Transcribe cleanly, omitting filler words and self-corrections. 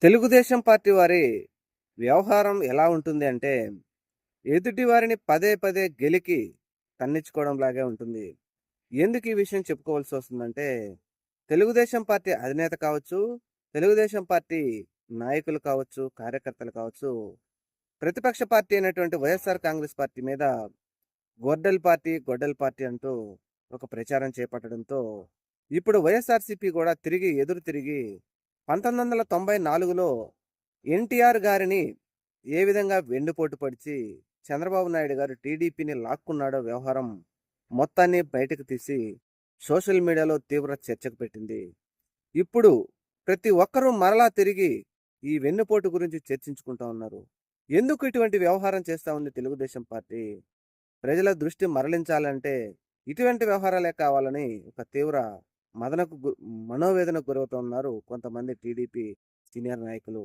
Telugu Desam party వారి వ్యవహారం ఎలా ఉంటుంది అంటే, ఎదుటి వారిని పదే పదే గెలికి తన్నించుకోవడం లాగే ఉంటుంది. ఎందుకు ఈ విషయం చెప్పుకోవాల్సొస్తుందంటే, తెలుగుదేశం పార్టీ అధినేత కావచ్చు, తెలుగుదేశం పార్టీ నాయకులు కావచ్చు, కార్యకర్తలు కావచ్చు, ప్రతిపక్ష పార్టీ అయినటువంటి వైఎస్ఆర్ కాంగ్రెస్ పార్టీ మీద గొడ్డలి పార్టీ అంటూ ఒక ప్రచారం చేపట్టడంతో, ఇప్పుడు వైఎస్ఆర్‌సీపీ గూడా ఎదురు తిరిగి 1994లో ఎన్టీఆర్ గారిని ఏ విధంగా వెన్నుపోటు పొడిచి చంద్రబాబు నాయుడు గారు టీడీపీని లాక్కున్నాడో వ్యవహారం మొత్తాన్ని బయటకు తీసి సోషల్ మీడియాలో తీవ్ర చర్చకు పెట్టింది. ఇప్పుడు ప్రతి ఒక్కరూ మరలా తిరిగి ఈ వెన్నుపోటు గురించి చర్చించుకుంటా ఉన్నారు. ఎందుకు ఇటువంటి వ్యవహారం చేస్తా ఉంది తెలుగుదేశం పార్టీ? ప్రజల దృష్టి మరలించాలంటే ఇటువంటి వ్యవహారాలే కావాలని ఒక తీవ్ర మదనకు గు మనోవేదనకు గురవుతున్నారు కొంతమంది టీడీపీ సీనియర్ నాయకులు.